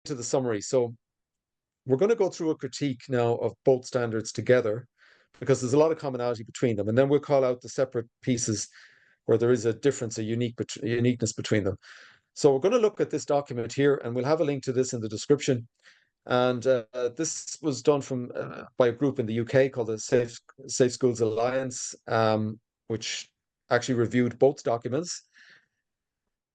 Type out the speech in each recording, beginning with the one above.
into the summary. So we're going to go through a critique now of both standards together because there's a lot of commonality between them. And then we'll call out the separate pieces where there is a difference, a uniqueness between them. So we're going to look at this document here, and we'll have a link to this in the description. And this was done by a group in the UK called the Safe Schools Alliance, which actually reviewed both documents.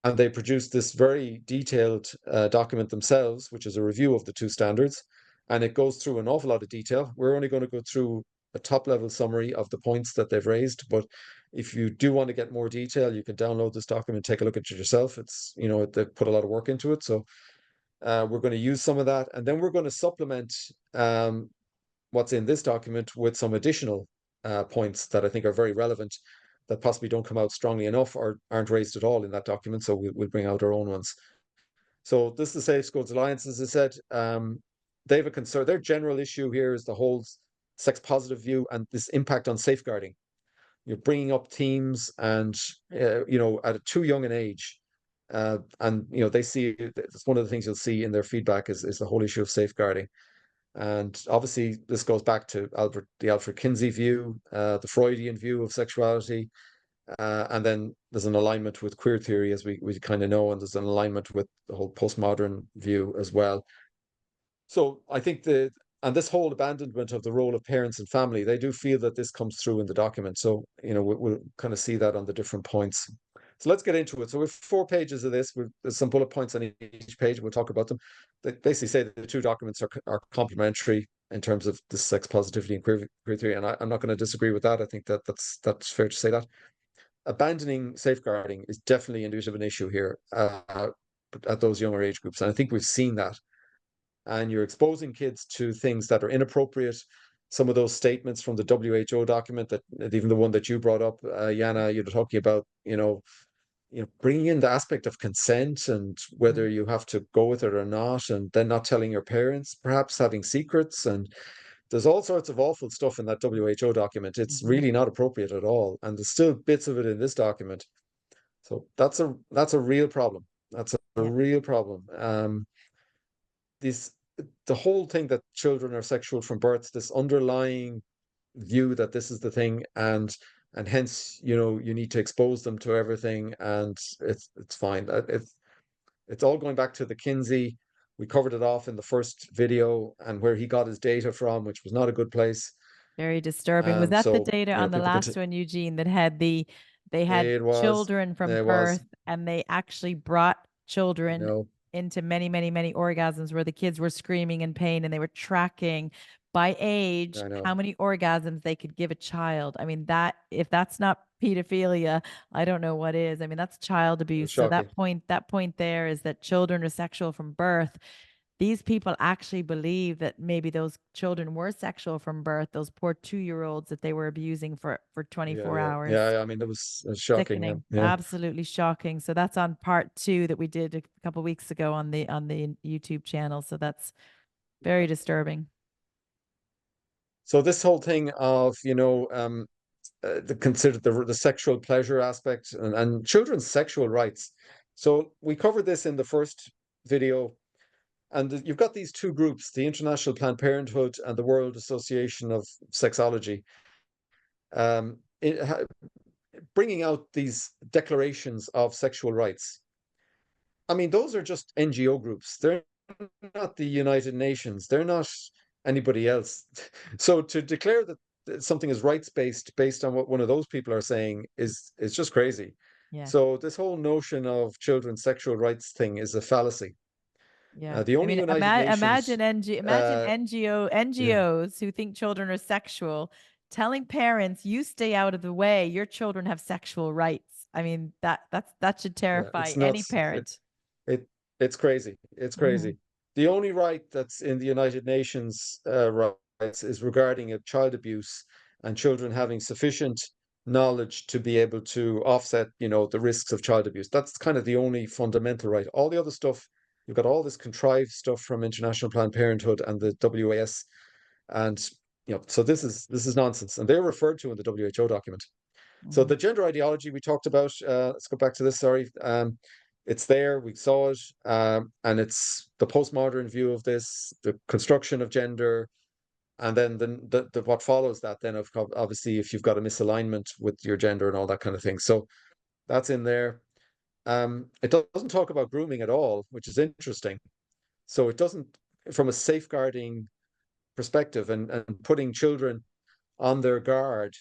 And they produced this very detailed document themselves, which is a review of the two standards. And it goes through an awful lot of detail. We're only going to go through a top-level summary of the points that they've raised. But if you do want to get more detail, you can download this document, take a look at it yourself. It's, they put a lot of work into it. So we're going to use some of that. And then we're going to supplement what's in this document with some additional points that I think are very relevant that possibly don't come out strongly enough or aren't raised at all in that document. So we'll bring out our own ones. So this is the Safe Schools Alliance, as I said. They have a concern. Their general issue here is the whole sex positive view and this impact on safeguarding. You're bringing up teens and, at a too young an age. And, they see, it's one of the things you'll see in their feedback is the whole issue of safeguarding. And obviously, this goes back to the Alfred Kinsey view, the Freudian view of sexuality. And then there's an alignment with queer theory, as we kind of know, and there's an alignment with the whole postmodern view as well. So I think and this whole abandonment of the role of parents and family, they do feel that this comes through in the document. So, we'll kind of see that on the different points. So let's get into it. So we have 4 pages of this. There's some bullet points on each page. We'll talk about them. They basically say that the two documents are complementary in terms of the sex positivity and queer theory, and I'm not going to disagree with that. I think that's fair to say that. Abandoning safeguarding is definitely a bit of an issue here at those younger age groups, and I think we've seen that. And you're exposing kids to things that are inappropriate. Some of those statements from the WHO document, that even the one that you brought up, Jana, you're talking about, bringing in the aspect of consent and whether you have to go with it or not, and then not telling your parents, perhaps having secrets. And there's all sorts of awful stuff in that WHO document. It's really not appropriate at all. And there's still bits of it in this document. So that's a real problem. That's a real problem. The whole thing that children are sexual from birth, this underlying view that this is the thing, and hence you need to expose them to everything, and it's fine. It's all going back to the Kinsey. We covered it off in the first video, and where he got his data from, which was not a good place. Very disturbing. Was that the So data on the last one, Eugene, that had they had children from birth, and they actually brought children into many, many, many orgasms where the kids were screaming in pain, and they were tracking by age how many orgasms they could give a child. I mean, if that's not pedophilia, I don't know what is. I mean, that's child abuse. So that point there is that children are sexual from birth. These people actually believe that maybe those children were sexual from birth, those poor 2-year-olds that they were abusing for 24 hours. Yeah, I mean, it was shocking. Absolutely shocking. So that's on part 2 that we did a couple of weeks ago on the YouTube channel. So that's very disturbing. So this whole thing of, consider the sexual pleasure aspect and children's sexual rights. So we covered this in the first video. And you've got these two groups, the International Planned Parenthood and the World Association of Sexology, bringing out these declarations of sexual rights. I mean, those are just NGO groups. They're not the United Nations. They're not anybody else. So to declare that something is rights-based based on what one of those people are saying is just crazy. Yeah. So this whole notion of children's sexual rights thing is a fallacy. Yeah. The only United Nations, imagine NGOs who think children are sexual telling parents, you stay out of the way, your children have sexual rights. I mean, that should terrify any parent. It's crazy. It's crazy. The only right that's in the United Nations rights is regarding child abuse and children having sufficient knowledge to be able to offset, the risks of child abuse. That's kind of the only fundamental right. All the other stuff, you've got all this contrived stuff from International Planned Parenthood and the WAS, and so this is nonsense, and they're referred to in the WHO document. So the gender ideology we talked about. Let's go back to this. Sorry. It's there, we saw it, and it's the postmodern view of this, the construction of gender, and then the what follows that then, of obviously, if you've got a misalignment with your gender and all that kind of thing. So that's in there. It doesn't talk about grooming at all, which is interesting. So it doesn't, from a safeguarding perspective, and putting children on their guard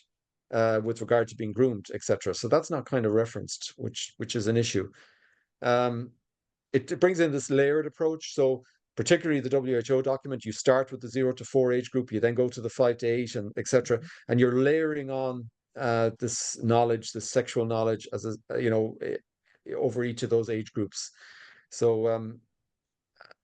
with regard to being groomed, etc. So that's not kind of referenced, which is an issue. Um, it brings in this layered approach. So particularly the WHO document, you start with the 0 to 4 age group, you then go to the 5 to 8, and etc. And you're layering on this knowledge, this sexual knowledge, as a, over each of those age groups. So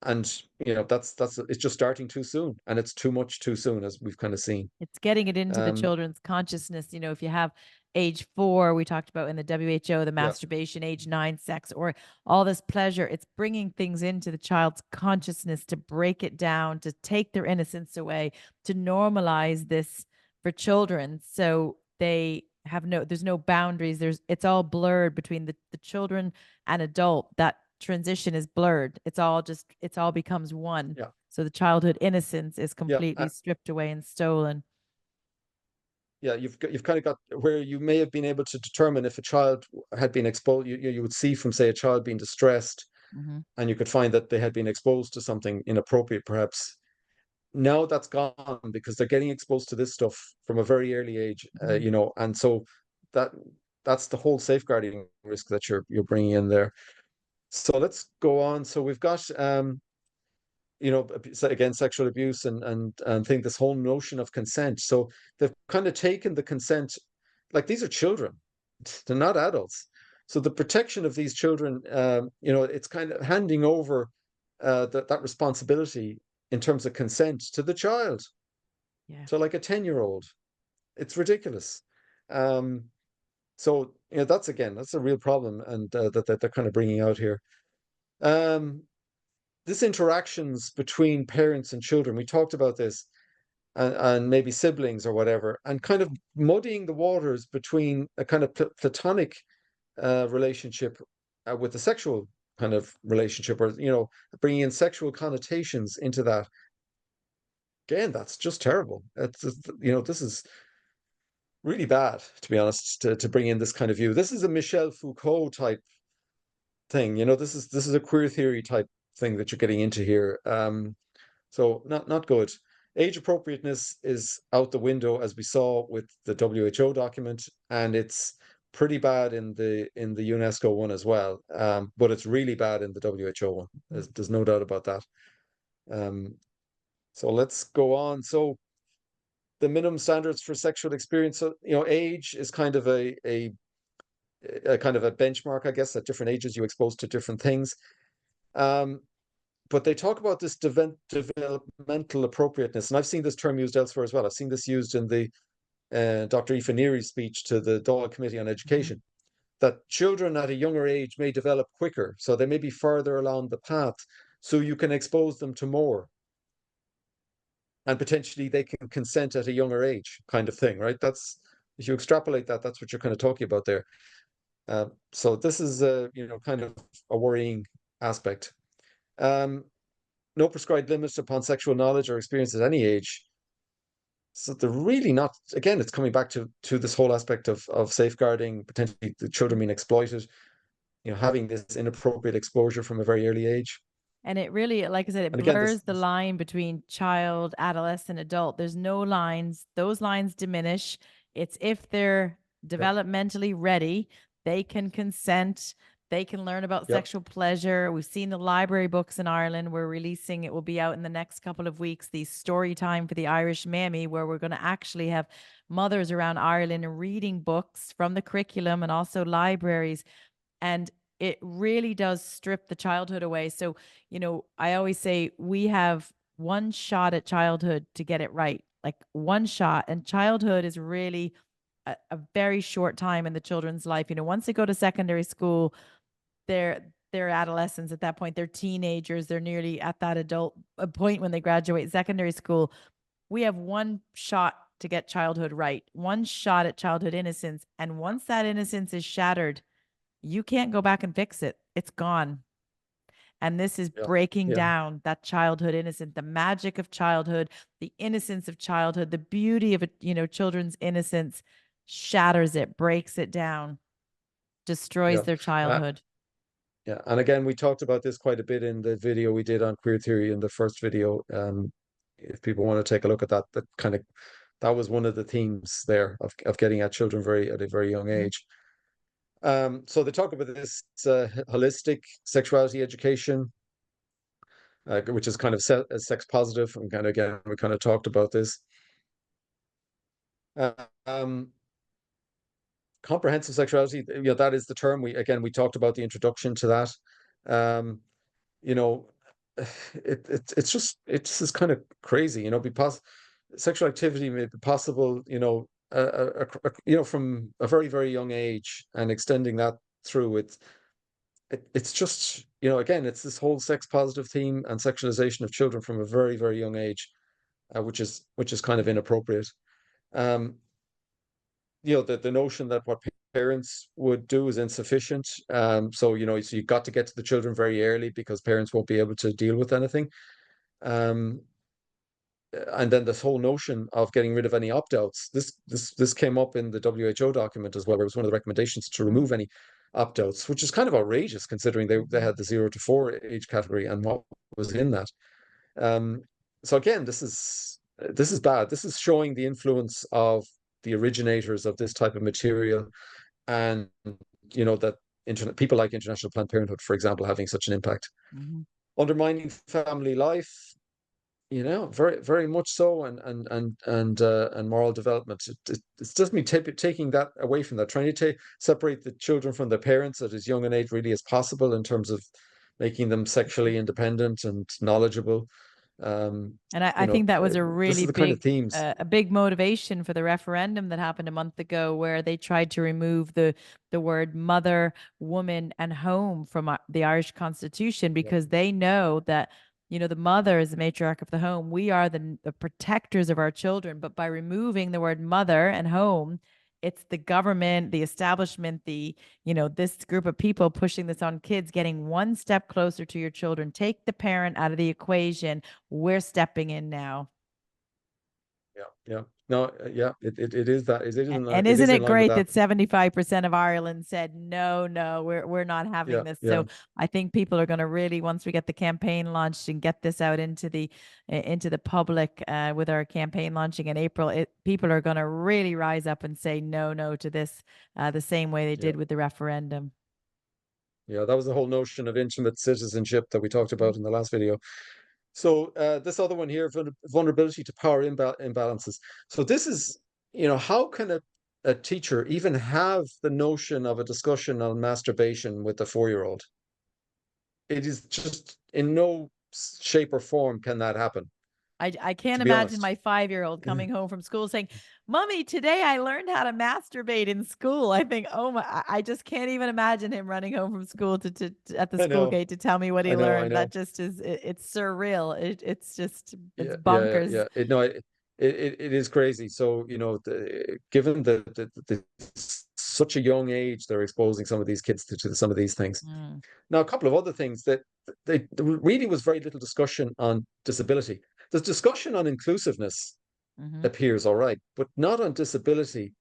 and that's it's just starting too soon, and it's too much too soon, as we've kind of seen. It's getting it into the children's consciousness. If you have age 4, we talked about in the WHO, the masturbation, age 9, sex, or all this pleasure, it's bringing things into the child's consciousness to break it down, to take their innocence away, to normalize this for children. So they have there's no boundaries. It's all blurred between the children and adult. That transition is blurred. It all becomes one. Yeah. So the childhood innocence is completely stripped away and stolen. Yeah, you've kind of got where you may have been able to determine if a child had been exposed. You would see from, say, a child being distressed, and you could find that they had been exposed to something inappropriate, perhaps. Now that's gone, because they're getting exposed to this stuff from a very early age, and so that's the whole safeguarding risk that you're bringing in there. So let's go on. So we've got again, sexual abuse, and think this whole notion of consent. So they've kind of taken the consent, like these are children, they're not adults. So the protection of these children, it's kind of handing over that responsibility in terms of consent to the child. Yeah. So like a 10-year-old, it's ridiculous. So that's a real problem, and that they're kind of bringing out here. This interactions between parents and children, we talked about this, and maybe siblings or whatever, and kind of muddying the waters between a kind of platonic relationship with a sexual kind of relationship, or bringing in sexual connotations into that. Again, that's just terrible. It's this is really bad, to be honest, to bring in this kind of view. This is a Michel Foucault type thing. This is a queer theory type thing that you're getting into here. So not good. Age appropriateness is out the window, as we saw with the WHO document, and it's pretty bad in the UNESCO one as well. But it's really bad in the WHO one. There's no doubt about that. So let's go on. So the minimum standards for sexual experience. So age is kind of a kind of a benchmark, I guess. At different ages, you expose to different things. But they talk about this developmental appropriateness, and I've seen this term used elsewhere as well. I've seen this used in the Dr. Aoife Neary's speech to the Dáil Committee on Education, that children at a younger age may develop quicker, so they may be further along the path, so you can expose them to more, and potentially they can consent at a younger age, kind of thing, right? If you extrapolate that, that's what you're kind of talking about there. So this is kind of a worrying aspect. No prescribed limits upon sexual knowledge or experience at any age. So they're really not, again, it's coming back to this whole aspect of safeguarding, potentially the children being exploited, having this inappropriate exposure from a very early age. And it really, like I said, it blurs the line between child, adolescent, adult. There's no lines. Those lines diminish. It's if they're developmentally ready, they can consent. They can learn about sexual pleasure. We've seen the library books in Ireland. We're releasing, it will be out in the next couple of weeks, the story time for the Irish Mammy, where we're going to actually have mothers around Ireland reading books from the curriculum, and also libraries. And it really does strip the childhood away. So, I always say we have one shot at childhood to get it right, like one shot. And childhood is really a very short time in the children's life. Once they go to secondary school, they're adolescents at that point. They're teenagers. They're nearly at that adult point when they graduate secondary school. We have one shot to get childhood right, one shot at childhood innocence. And once that innocence is shattered, you can't go back and fix it. it's gone. And this is Yeah. breaking Yeah. down that childhood innocence, the magic of childhood, the innocence of childhood, the beauty of, children's innocence, shatters it, breaks it down, destroys Yeah. their childhood. Yeah. And again, we talked about this quite a bit in the video we did on queer theory in the first video. If people want to take a look at that, that was one of the themes there of getting at children at a very young age. So they talk about this holistic sexuality education, which is kind of sex positive, and kind of, again, we kind of talked about this. Um, Comprehensive sexuality, that is the term. We talked about the introduction to that. Um, you know, it's just kind of crazy, because sexual activity may be possible, from a very, very young age, and extending that through it's just, again, it's this whole sex positive theme and sexualization of children from a very, very young age, which is kind of inappropriate. Um, the notion that what parents would do is insufficient. So you got to get to the children very early because parents won't be able to deal with anything. Um, and then this whole notion of getting rid of any opt-outs. This came up in the WHO document as well. It was one of the recommendations to remove any opt-outs, which is kind of outrageous considering they had the 0 to 4 age category and what was in that. So again, this is bad. This is showing the influence of the originators of this type of material, and that people like International Planned Parenthood, for example, having such an impact. Undermining family life, very, very much so, and moral development. It's just me taking that away from that, trying to separate the children from their parents at as young an age really as possible, in terms of making them sexually independent and knowledgeable. And I think that was a this really is the kind of big, themes. a big motivation for the referendum that happened a month ago, where they tried to remove the word mother, woman, and home from the Irish Constitution, because they know that the mother is the matriarch of the home. We are the protectors of our children, but by removing the word mother and home, it's the government, the establishment, this group of people pushing this on kids, getting one step closer to your children. Take the parent out of the equation. We're stepping in now. Yeah. No, it is that. And It isn't is in it line with great that. that 75% of Ireland said no, we're not having this. Yeah. So I think people are going to really, once we get the campaign launched and get this out into the public, with our campaign launching in April, people are going to really rise up and say no to this, the same way they did with the referendum. Yeah, that was the whole notion of intimate citizenship that we talked about in the last video. So this other one here, vulnerability to power imbalances. So this is, how can a teacher even have the notion of a discussion on masturbation with a 4-year-old? It is just in no shape or form can that happen. I can't To be imagine honest. my 5-year-old coming home from school saying, "Mommy, today I learned how to masturbate in school." I think, oh my, I just can't even imagine him running home from school to at the I school know. gate to tell me what he I know. I learned. know. That just is, it's surreal. It's just, it's Yeah. bonkers. Yeah. It is crazy. So, given the such a young age, they're exposing some of these kids to some of these things. Now, a couple of other things that there really was very little discussion on disability. There's discussion on inclusiveness appears all right, but not on disability,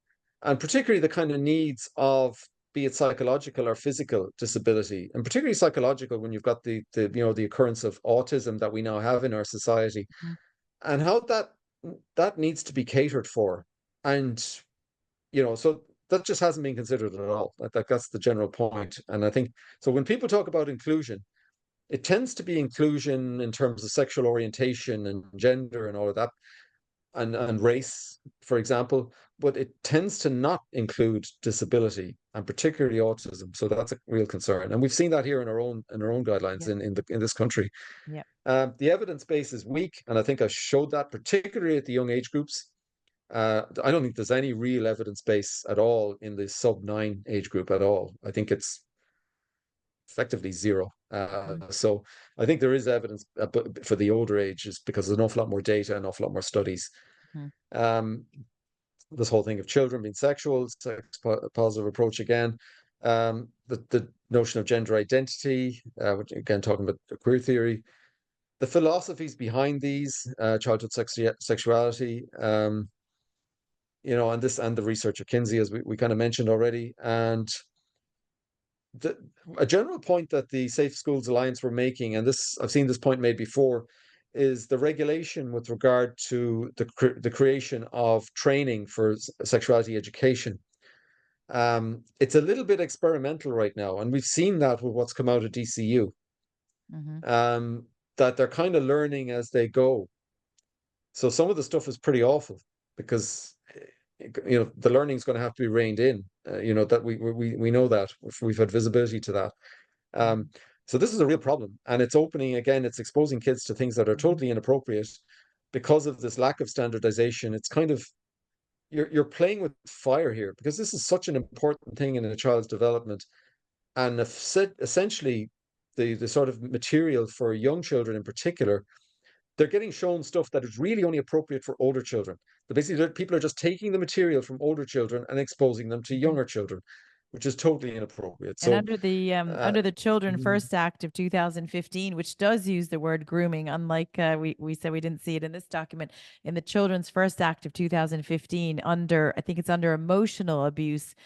and particularly the kind of needs of, be it psychological or physical disability, and particularly psychological when you've got the occurrence of autism that we now have in our society, and how that needs to be catered for, and so that just hasn't been considered at all. That's the general point. And I think so when people talk about inclusion, it tends to be inclusion in terms of sexual orientation and gender and all of that, and race, for example, but it tends to not include disability, and particularly autism. So that's a real concern, and we've seen that here in our own guidelines in this country. Yeah. The evidence base is weak, and I think I showed that particularly at the young age groups. I don't think there's any real evidence base at all in the sub-9 age group at all. I think it's effectively zero. So I think there is evidence for the older ages, because there's an awful lot more data, an awful lot more studies. This whole thing of children being sexual, sex positive approach again. the notion of gender identity, which again, talking about queer theory, the philosophies behind these, childhood sexuality, you know, and the research of Kinsey, as we kind of mentioned already. And a general point that the Safe Schools Alliance were making, and this, I've seen this point made before, is the regulation with regard to the creation of training for sexuality education. It's a little bit experimental right now, and we've seen that with what's come out of DCU, that they're kind of learning as they go. So some of the stuff is pretty awful because, you know, the learning is going to have to be reined in. You know, that we know that we've had visibility to that. So this is a real problem, and it's opening again. It's exposing kids to things that are totally inappropriate because of this lack of standardization. It's kind of you're playing with fire here because this is such an important thing in a child's development, and essentially the sort of material for young children in particular, they're getting shown stuff that is really only appropriate for older children. But basically, people are just taking the material from older children and exposing them to younger children, which is totally inappropriate. And So under the Children mhm. First Act of 2015, which does use the word grooming, unlike we said we didn't see it in this document, in the Children's First Act of 2015, I think it's under emotional abuse,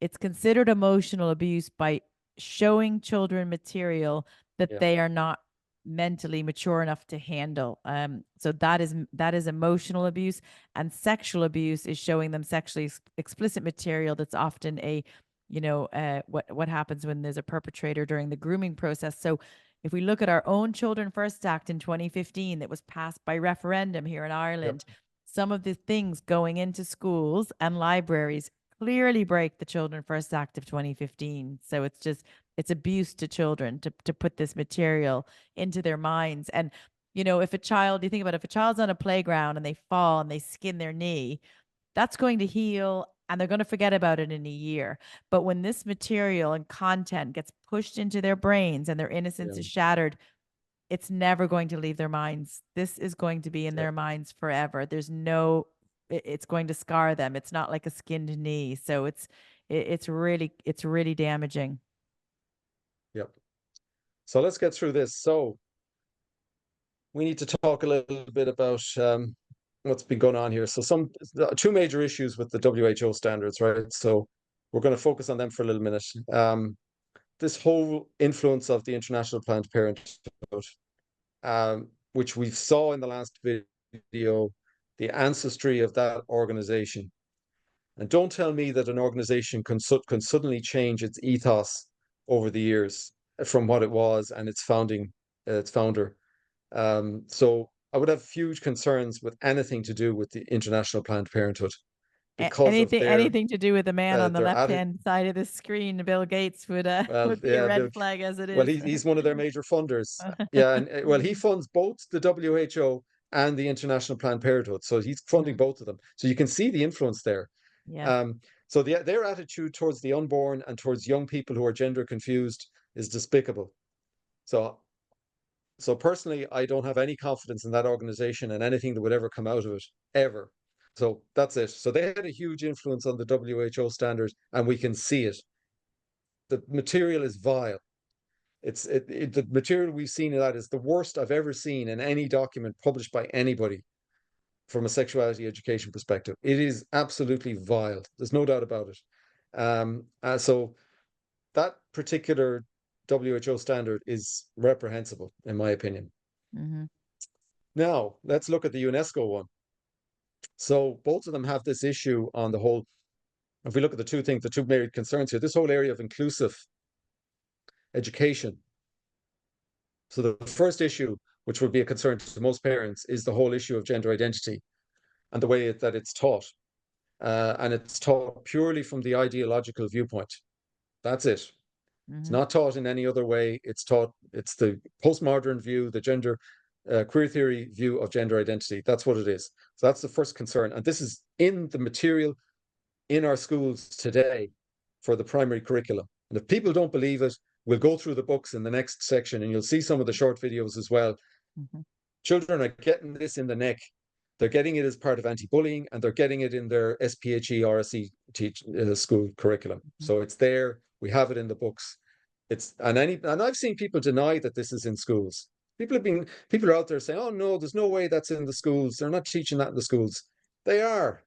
it's considered emotional abuse by showing children material that they are not mentally mature enough to handle. So that is emotional abuse, and sexual abuse is showing them sexually explicit material that's often a, you know, what happens when there's a perpetrator during the grooming process. So if we look at our own Children First Act in 2015 that was passed by referendum here in Ireland, some of the things going into schools and libraries clearly break the Children First Act of 2015. So it's abuse to children to put this material into their minds. And, you know, if you think about it, if a child's on a playground and they fall and they skin their knee, that's going to heal and they're going to forget about it in a year. But when this material and content gets pushed into their brains and their innocence is shattered, it's never going to leave their minds. This is going to be in their minds forever. It's going to scar them. It's not like a skinned knee. So it's really damaging. Yep. So let's get through this. So we need to talk a little bit about what's been going on here. So two major issues with the WHO standards, right? So we're going to focus on them for a little minute. This whole influence of the International Planned Parenthood, which we saw in the last video, the ancestry of that organization. And don't tell me that an organization can suddenly change its ethos over the years from what it was and its founder. So I would have huge concerns with anything to do with the International Planned Parenthood because of anything to do with the man on the their left-hand side of the screen, Bill Gates, would be a red flag as it is. Well, he's one of their major funders. Yeah, and well, he funds both the WHO and the International Planned Parenthood, so he's funding both of them. So you can see the influence there. Yeah. So their attitude towards the unborn and towards young people who are gender confused is despicable. So personally, I don't have any confidence in that organization and anything that would ever come out of it, ever. So that's it. So they had a huge influence on the WHO standard, and we can see it. The material is vile. The material we've seen in that is the worst I've ever seen in any document published by anybody from a sexuality education perspective. It is absolutely vile. There's no doubt about it. So that particular WHO standard is reprehensible, in my opinion. Now, let's look at the UNESCO one. So both of them have this issue on the whole. If we look at the two major concerns here, this whole area of inclusive education. So the first issue, which would be a concern to most parents, is the whole issue of gender identity and the way that it's taught. And it's taught purely from the ideological viewpoint. That's it. It's not taught in any other way. It's the postmodern view, the gender queer theory view of gender identity. That's what it is. So that's the first concern. And this is in the material in our schools today for the primary curriculum. And if people don't believe it, we'll go through the books in the next section and you'll see some of the short videos as well. Children are getting this in the neck. They're getting it as part of anti-bullying and they're getting it in their SPHE RSE school curriculum. So it's there We have it in the books. And I've seen people deny that this is in schools. People are out there saying, "Oh no, there's no way that's in the schools. They're not teaching that in the schools." They are.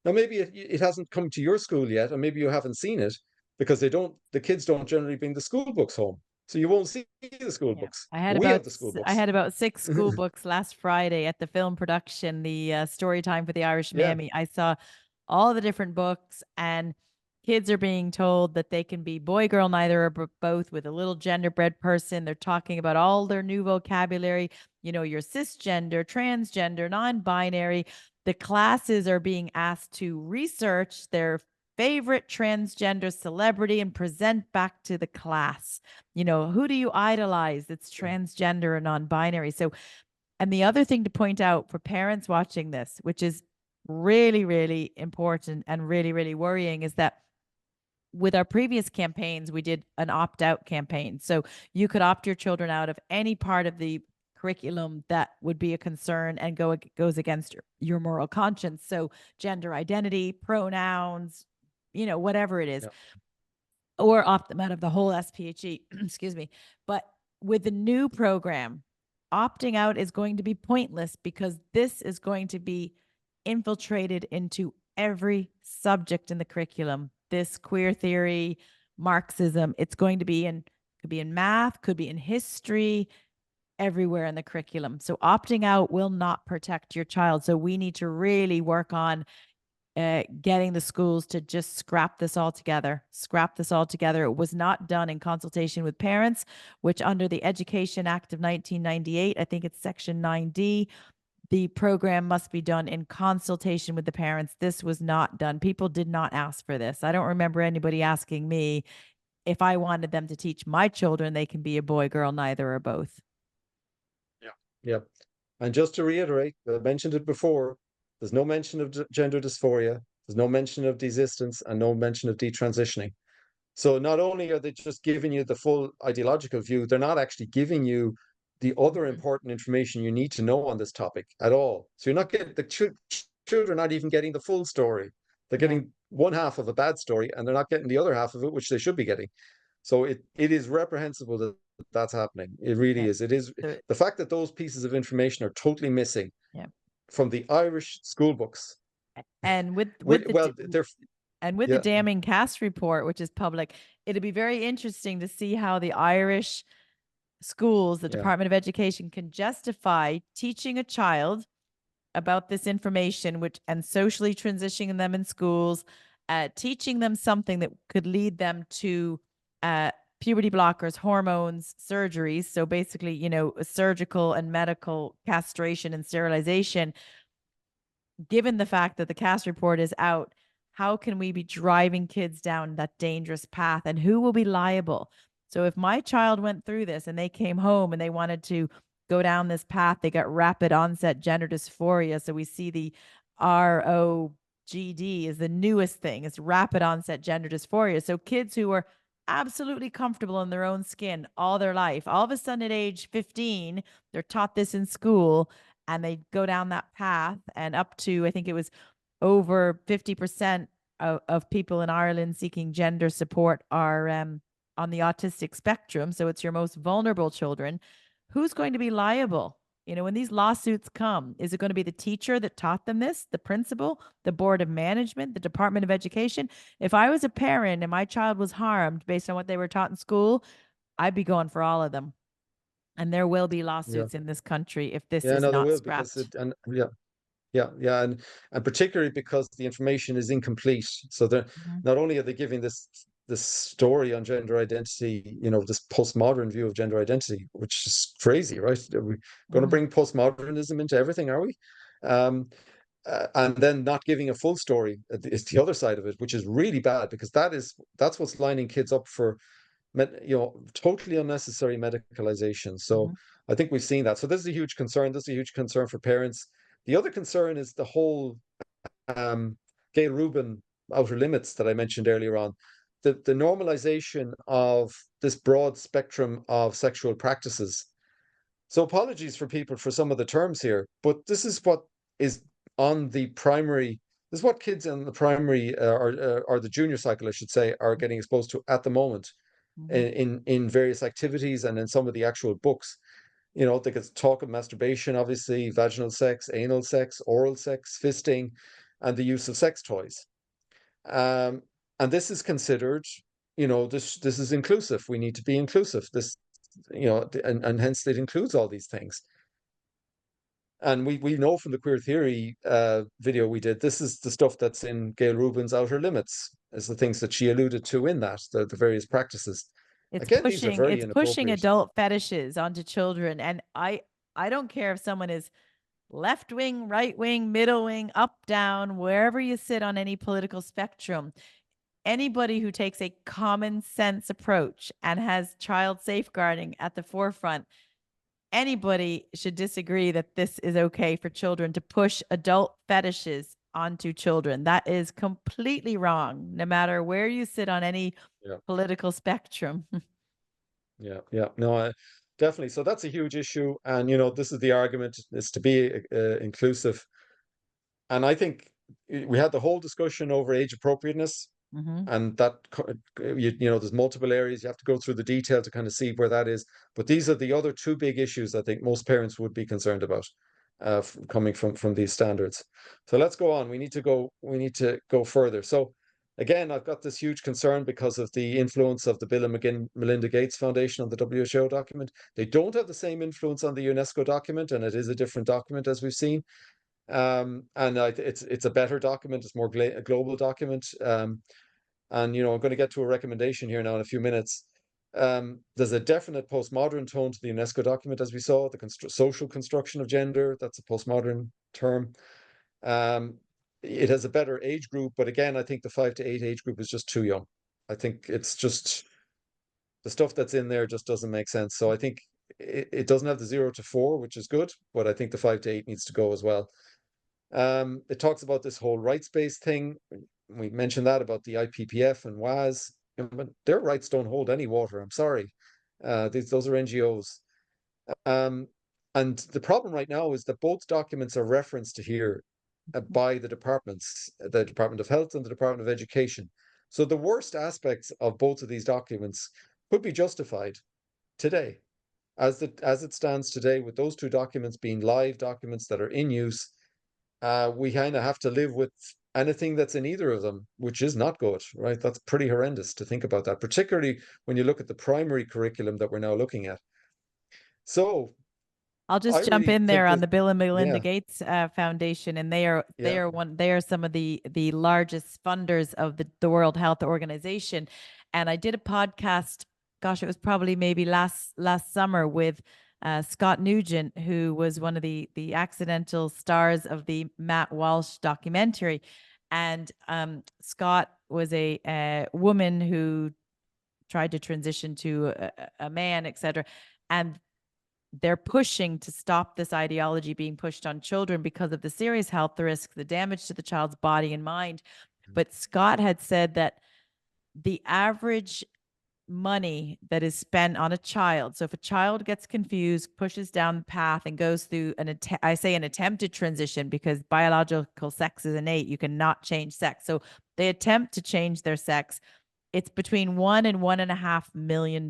Now maybe it hasn't come to your school yet, and maybe you haven't seen it because the kids don't generally bring the school books home. So you won't see the school Yeah. books. We have the school I books. had about 6 school books last Friday at the film production, the story time for the Irish Yeah. Mammy. I saw all the different books, and kids are being told that they can be boy, girl, neither or both with a little genderbread person. They're talking about all their new vocabulary, your cisgender, transgender, non-binary. The classes are being asked to research their favorite transgender celebrity and present back to the class. Who do you idolize that's transgender or non-binary? So, and the other thing to point out for parents watching this, which is really, really important and really, really worrying, is that with our previous campaigns, we did an opt-out campaign. So you could opt your children out of any part of the curriculum that would be a concern and goes against your moral conscience. So gender identity, pronouns, whatever it is. Yeah. Or opt them out of the whole SPHE, excuse me. But with the new program, opting out is going to be pointless because this is going to be infiltrated into every subject in the curriculum. This queer theory, Marxism, it's going to be could be in math, could be in history, everywhere in the curriculum. So opting out will not protect your child. So we need to really work on getting the schools to just scrap this all together. It was not done in consultation with parents, which under the Education Act of 1998, I think it's Section 9D, the program must be done in consultation with the parents. This was not done. People did not ask for this. I don't remember anybody asking me if I wanted them to teach my children they can be a boy, girl, neither or both. Yeah. Yeah. And just to reiterate, I mentioned it before, there's no mention of gender dysphoria, there's no mention of desistance, and no mention of detransitioning. So not only are they just giving you the full ideological view, they're not actually giving you the other important information you need to know on this topic at all. So you're not getting children are not even getting the full story. They're getting one half of a bad story, and they're not getting the other half of it, which they should be getting. So it is reprehensible that that's happening. It really is. It is the fact that those pieces of information are totally missing from the Irish school books. And with the damning CAS report, which is public, it'd be very interesting to see how the Irish schools, the Department of Education, can justify teaching a child about this information, and socially transitioning them in schools, teaching them something that could lead them to puberty blockers, hormones, surgeries. So basically, surgical and medical castration and sterilization. Given the fact that the CAS report is out, how can we be driving kids down that dangerous path, and who will be liable? So if my child went through this and they came home and they wanted to go down this path, they got rapid onset gender dysphoria. So we see the ROGD is the newest thing. It's rapid onset gender dysphoria. So kids who are absolutely comfortable in their own skin all their life, all of a sudden at age 15, they're taught this in school and they go down that path, and up to, I think it was over 50% of people in Ireland seeking gender support are on the autistic spectrum. So it's your most vulnerable children. Who's going to be liable? When these lawsuits come, is it going to be the teacher that taught them this, the principal, the board of management, the Department of Education? If I was a parent and my child was harmed based on what they were taught in school, I'd be going for all of them. And there will be lawsuits in this country if this is not scrapped. And particularly because the information is incomplete. So they're not only are they giving this story on gender identity, this postmodern view of gender identity, which is crazy, right? Are we going to bring postmodernism into everything, are we? And then not giving a full story is the other side of it, which is really bad, because that's what's lining kids up for totally unnecessary medicalization. So I think we've seen that. So this is a huge concern. This is a huge concern for parents. The other concern is the whole Gail Rubin outer limits that I mentioned earlier on. The normalization of this broad spectrum of sexual practices. So apologies for people for some of the terms here, but this is what is on the primary this is what kids in the primary or the junior cycle, I should say, are getting exposed to at the moment in various activities and in some of the actual books. You know, they could talk of masturbation, obviously, vaginal sex, anal sex, oral sex, fisting, and the use of sex toys. Um, and this is considered, you know, this is inclusive. We need to be inclusive. This, you know, and hence it includes all these things. And we know from the queer theory video we did, this is the stuff that's in Gail Rubin's Outer Limits, is the things that she alluded to in that, the various practices. Again, these are very It's pushing inappropriate. adult fetishes onto children. And I don't care if someone is left wing, right wing, middle wing, up, down, wherever you sit on any political spectrum. Anybody who takes a common sense approach and has child safeguarding at the forefront, anybody should disagree that this is okay for children to push adult fetishes onto children. That is completely wrong, no matter where you sit on any political spectrum. Yeah. No, definitely. So that's a huge issue. And, you know, this is the argument, is to be inclusive. And I think we had the whole discussion over age appropriateness. And that, you know, there's multiple areas. You have to go through the detail to kind of see where that is. But these are the other two big issues I think most parents would be concerned about coming from these standards. So let's go on. We need to go further. So again, I've got this huge concern because of the influence of the Bill and Melinda Gates Foundation on the WHO document. They don't have the same influence on the UNESCO document, and it is a different document, as we've seen. And it's a better document. It's more a global document. And you know, I'm going to get to a recommendation here now in a few minutes. There's a definite postmodern tone to the UNESCO document, as we saw, the social construction of gender. That's a postmodern term. It has a better age group, but again, I think the 5 to 8 age group is just too young. I think it's just the stuff that's in there just doesn't make sense. So I think it doesn't have the 0 to 4, which is good, but I think the 5 to 8 needs to go as well. It talks about this whole rights-based thing. We mentioned that about the IPPF and WAS, but their rights don't hold any water. I'm sorry. Those are NGOs. And the problem right now is that both documents are referenced to here by the departments, the Department of Health and the Department of Education. So the worst aspects of both of these documents could be justified today. As it stands today, with those two documents being live documents that are in use, we kind of have to live with anything that's in either of them, which is not good, right? That's pretty horrendous to think about that, particularly when you look at the primary curriculum that we're now looking at. So I'll just jump in there on the Bill and Melinda yeah. Gates Foundation, and they are some of the largest funders of the World Health Organization. And I did a podcast, gosh, it was probably maybe last summer, with Scott Nugent, who was one of the accidental stars of the Matt Walsh documentary. And Scott was a woman who tried to transition to a man, etc. And they're pushing to stop this ideology being pushed on children because of the serious health risks, the damage to the child's body and mind. But Scott had said that the average money that is spent on a child, so if a child gets confused, pushes down the path and goes through an attempted transition, because biological sex is innate, you cannot change sex, so they attempt to change their sex, it's between $1 and $1.5 million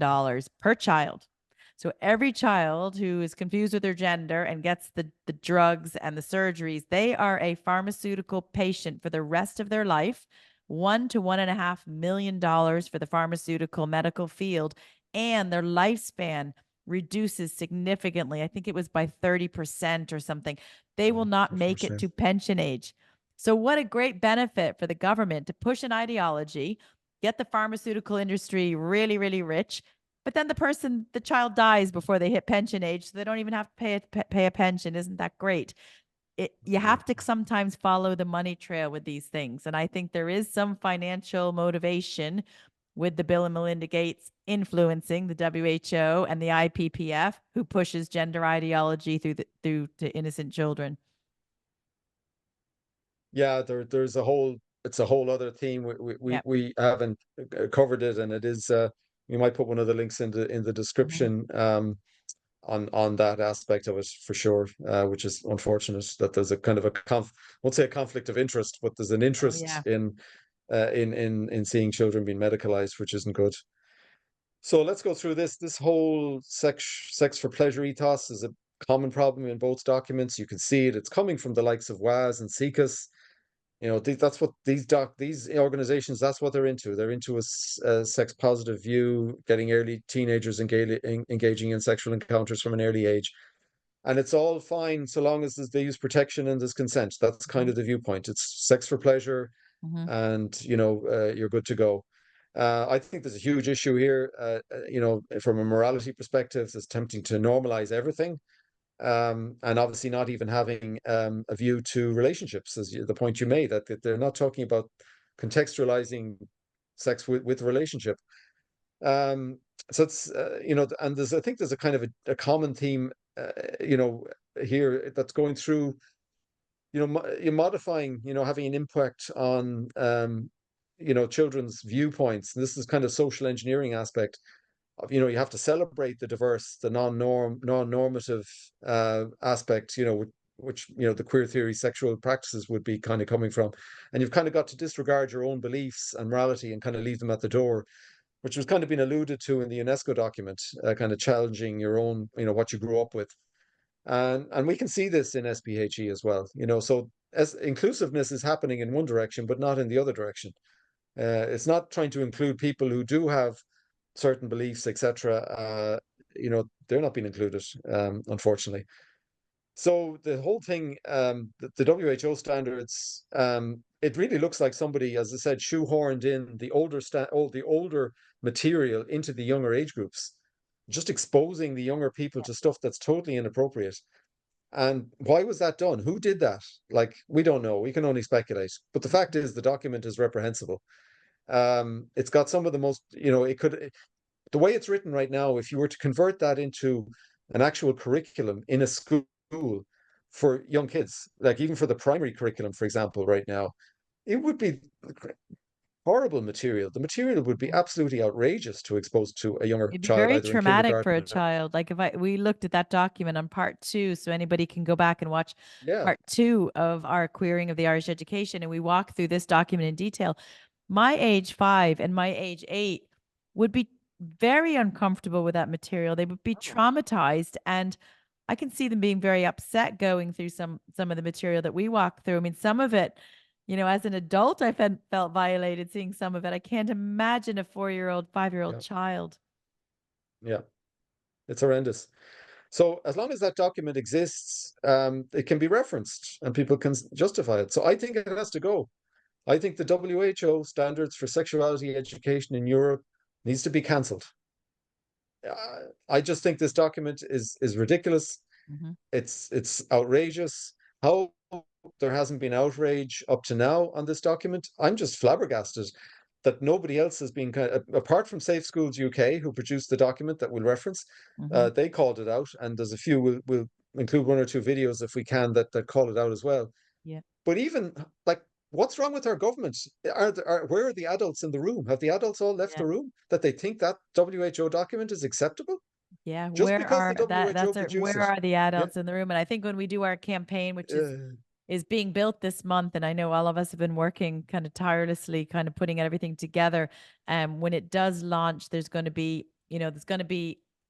per child. So every child who is confused with their gender and gets the drugs and the surgeries, they are a pharmaceutical patient for the rest of their life. $1 to $1.5 million for the pharmaceutical medical field, and their lifespan reduces significantly. I think it was by 30% or something. They will not make it to pension age. So what a great benefit for the government to push an ideology, get the pharmaceutical industry really, really rich, but then the child dies before they hit pension age, so they don't even have to pay a pension. Isn't that great? You have to sometimes follow the money trail with these things. And I think there is some financial motivation with the Bill and Melinda Gates influencing the WHO and the IPPF, who pushes gender ideology through to innocent children. Yeah, it's a whole other theme. We haven't covered it, and it is we might put one of the links in the description. on that aspect of it for sure, which is unfortunate that there's a kind of a won't say a conflict of interest, but there's an interest in seeing children being medicalized, which isn't good. So let's go through this. This whole sex for pleasure ethos is a common problem in both documents. You can see it. It's coming from the likes of WAS and SICAS. That's what these organizations, that's what they're into. They're into a sex positive view, getting early teenagers engaging in sexual encounters from an early age. And it's all fine so long as they use protection and there's consent. That's kind of the viewpoint. It's sex for pleasure, and you're good to go. I think there's a huge issue here. From a morality perspective, it's tempting to normalize everything, and obviously not even having a view to relationships, as the point you made, that they're not talking about contextualizing sex with relationship. So it's and I think there's a kind of a common theme, here that's going through, modifying, having an impact on children's viewpoints. And this is kind of social engineering aspect of, you have to celebrate the diverse, the non-normative aspect, which the queer theory sexual practices would be kind of coming from. And you've kind of got to disregard your own beliefs and morality and kind of leave them at the door, which was kind of been alluded to in the UNESCO document, kind of challenging your own, what you grew up with. And we can see this in SPHE as well, so as inclusiveness is happening in one direction, but not in the other direction. It's not trying to include people who do have certain beliefs, etc. They're not being included, unfortunately. So the whole thing, the WHO standards, it really looks like somebody, as I said, shoehorned in the older material into the younger age groups, just exposing the younger people to stuff that's totally inappropriate. And why was that done? Who did that? Like, we don't know. We can only speculate. But the fact is, the document is reprehensible. It's got some of the most, the way it's written right now, if you were to convert that into an actual curriculum in a school for young kids, like even for the primary curriculum, for example, right now, it would be horrible material. The material would be absolutely outrageous to expose to a younger It'd be child, very either in traumatic for a kindergarten. child. Like we looked at that document on part 2, so anybody can go back and watch Yeah, part 2 of our queering of the Irish education, and we walk through this document in detail. My age 5 and my age 8 would be very uncomfortable with that material. They would be traumatized, and I can see them being very upset going through some of the material that we walk through. I mean, some of it, as an adult, I felt violated seeing some of it. I can't imagine a 4-year-old, 5-year-old yeah, child. yeah. It's horrendous. So as long as that document exists, it can be referenced and people can justify it. So I think it has to go. I think the WHO standards for sexuality education in Europe needs to be cancelled. I just think this document is ridiculous. It's outrageous. How there hasn't been outrage up to now on this document, I'm just flabbergasted that nobody else has been apart from Safe Schools UK, who produced the document that we'll reference. They called it out, and there's a few, we'll include 1 or 2 videos if we can that call it out as well. Yeah. But even like, what's wrong with our government? Where are the adults in the room? Have the adults all left the room that they think that WHO document is acceptable? Yeah, Just where because are the WHO produced where it. are the Yeah. adults in the room? And I think when we do our campaign, which is being built this month, and I know all of us have been working kind of tirelessly, kind of putting everything together. When it does launch, there's going to be,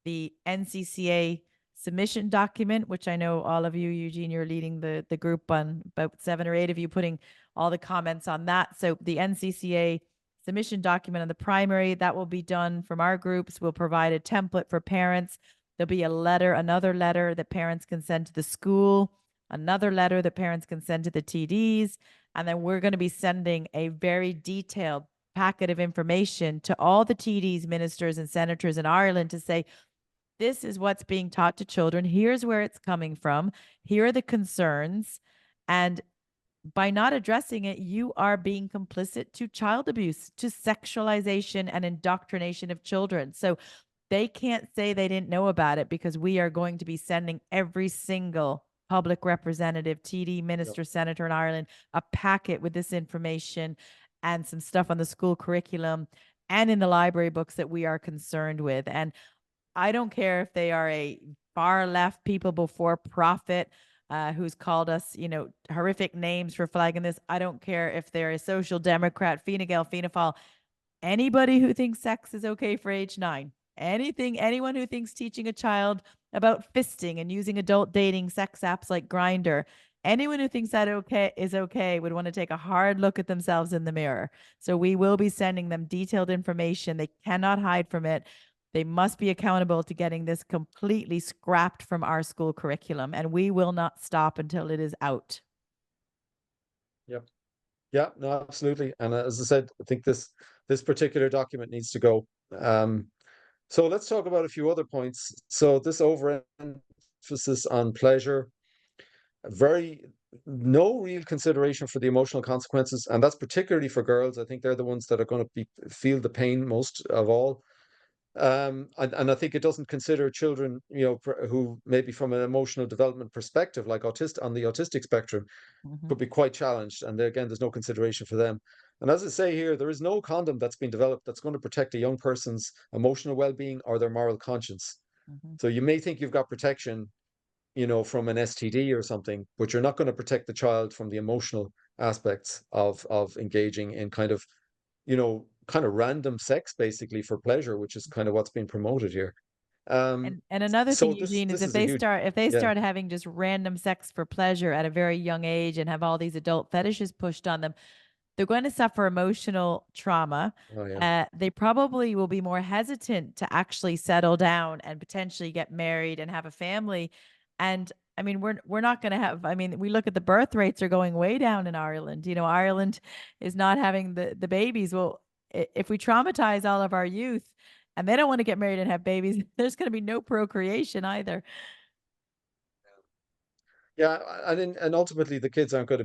the NCCA submission document, which I know all of you, Eugene, you're leading the group on, about 7 or 8 of you putting all the comments on that. So the NCCA submission document on the primary, that will be done from our groups. We'll provide a template for parents. There'll be another letter that parents can send to the school, another letter that parents can send to the TDs. And then we're going to be sending a very detailed packet of information to all the TDs, ministers, and senators in Ireland to say, this is what's being taught to children. Here's where it's coming from. Here are the concerns. And by not addressing it, you are being complicit to child abuse, to sexualization and indoctrination of children. So they can't say they didn't know about it, because we are going to be sending every single public representative, TD, minister, senator in Ireland a packet with this information and some stuff on the school curriculum and in the library books that we are concerned with. And I don't care if they are a far left people before profit, who's called us, horrific names for flagging this. I don't care if they're a social democrat, Fine Gael, Fianna Fáil, anybody who thinks sex is okay for age 9, anyone who thinks teaching a child about fisting and using adult dating sex apps like Grindr, anyone who thinks that is okay would want to take a hard look at themselves in the mirror. So we will be sending them detailed information. They cannot hide from it. They must be accountable to getting this completely scrapped from our school curriculum, and we will not stop until it is out. Yep. Yeah, no, absolutely. And as I said, I think this particular document needs to go. So let's talk about a few other points. So this overemphasis on pleasure, no real consideration for the emotional consequences, and that's particularly for girls. I think they're the ones that are going to feel the pain most of all. And I think it doesn't consider children, who maybe from an emotional development perspective, like on the autistic spectrum, could be quite challenged. And again, there's no consideration for them. And as I say here, there is no condom that's been developed that's going to protect a young person's emotional well-being or their moral conscience. So you may think you've got protection, from an STD or something, but you're not going to protect the child from the emotional aspects of engaging in kind of random sex, basically for pleasure, which is kind of what's being promoted here. And another thing, So Eugene, is this if is a they huge, start if they yeah. start having just random sex for pleasure at a very young age and have all these adult fetishes pushed on them, they're going to suffer emotional trauma. Oh yeah. They probably will be more hesitant to actually settle down and potentially get married and have a family. And I mean, we're not going to have. I mean, we look at the birth rates are going way down in Ireland. Ireland is not having the babies. Well, if we traumatize all of our youth and they don't want to get married and have babies, there's going to be no procreation either. Yeah, and ultimately the kids they're not going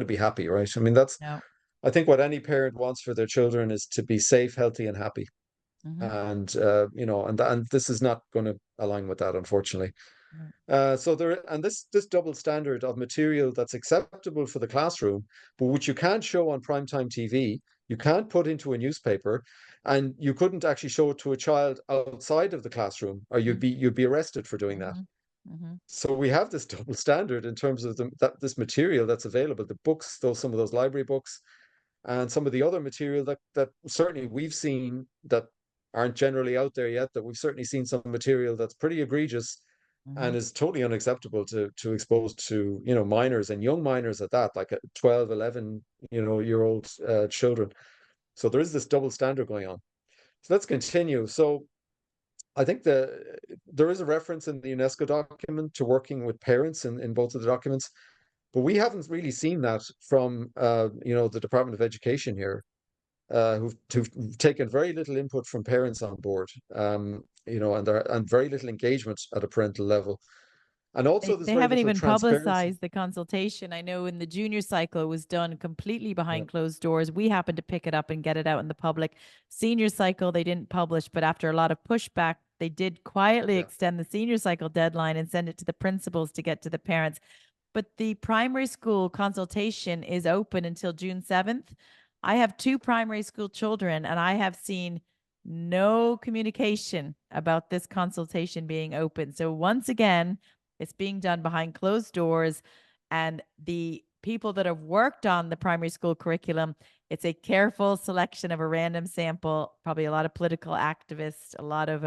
to be happy, right? I mean, No. I think what any parent wants for their children is to be safe, healthy, and happy. Mm-hmm. And this is not going to align with that, unfortunately. No. So this double standard of material that's acceptable for the classroom, but which you can't show on primetime TV, you can't put into a newspaper, and you couldn't actually show it to a child outside of the classroom, or you'd be arrested for doing that. Mm-hmm. Mm-hmm. So we have this double standard in terms of this material that's available, the books, some of those library books, and some of the other material that certainly we've seen that aren't generally out there yet, that we've certainly seen some material that's pretty egregious Mm-hmm. and is totally unacceptable to expose to, minors and young minors at that, like 12, 11, year old children. So there is this double standard going on. So let's continue. So I think there is a reference in the UNESCO document to working with parents in both of the documents, but we haven't really seen that from the Department of Education here, who've taken very little input from parents on board, and very little engagement at a parental level, and also there's They very haven't little even transparency. publicized the consultation. I know in the junior cycle it was done completely Yeah, behind closed doors. We happened to pick it up and get it out in the public. Senior cycle they didn't publish, but after a lot of pushback, they did quietly yeah, extend the senior cycle deadline and send it to the principals to get to the parents. But the primary school consultation is open until June 7th. I have 2 primary school children, and I have seen no communication about this consultation being open. So once again, it's being done behind closed doors. And the people that have worked on the primary school curriculum, it's a careful selection of a random sample, probably a lot of political activists, a lot of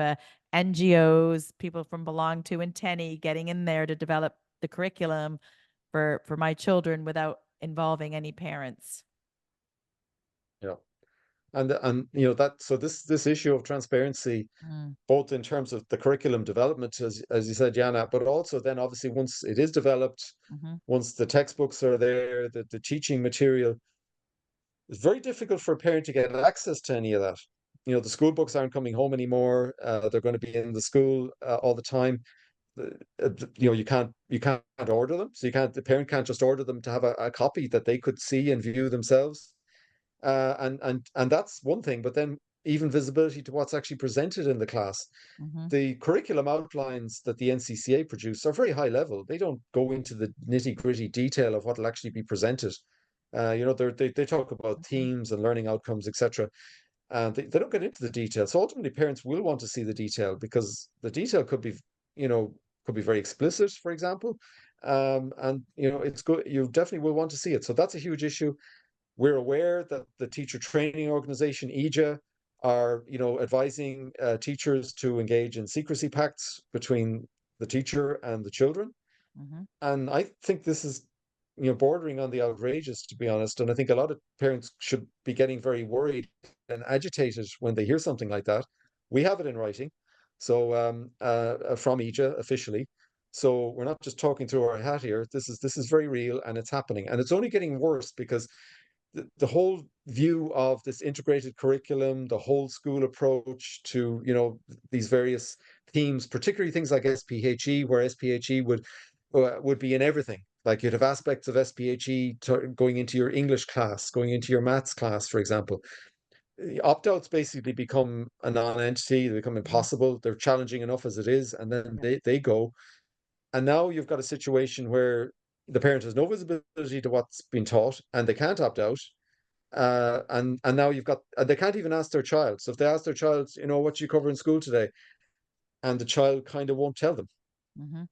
NGOs, people from Belong To and TENI getting in there to develop the curriculum for my children without involving any parents. yeah. And that so this issue of transparency, Mm. both in terms of the curriculum development, as you said, Jana, but also then obviously once it is developed, Mm-hmm. once the textbooks are there, the teaching material, it's very difficult for a parent to get access to any of that. The school books aren't coming home anymore. They're going to be in the school all the time. You can't order them, so the parent can't just order them to have a copy that they could see and view themselves. And that's one thing, but then even visibility to what's actually presented in the class. Mm-hmm. The curriculum outlines that the NCCA produce are very high level. They don't go into the nitty-gritty detail of what will actually be presented. They talk about Mm-hmm. themes and learning outcomes, etc. and they don't get into the detail. So ultimately, parents will want to see the detail because the detail could be, could be very explicit, for example. And it's good. You definitely will want to see it. So that's a huge issue. We're aware that the teacher training organization, EJA, are, advising teachers to engage in secrecy pacts between the teacher and the children. Mm-hmm. And I think this is, bordering on the outrageous, to be honest. And I think a lot of parents should be getting very worried and agitated when they hear something like that. We have it in writing, so from EJA officially. So we're not just talking through our hat here. This is very real, and it's happening, and it's only getting worse because the whole view of this integrated curriculum, the whole school approach to, these various themes, particularly things like SPHE, where SPHE would be in everything. Like you'd have aspects of SPHE going into your English class, going into your maths class, for example. Opt-outs basically become a non-entity, they become impossible. They're challenging enough as it is, and then they go. And now you've got a situation where the parent has no visibility to what's been taught, and they can't opt out. And now they can't even ask their child. So if they ask their child, what you cover in school today, and the child kind of won't tell them. Mm-hmm.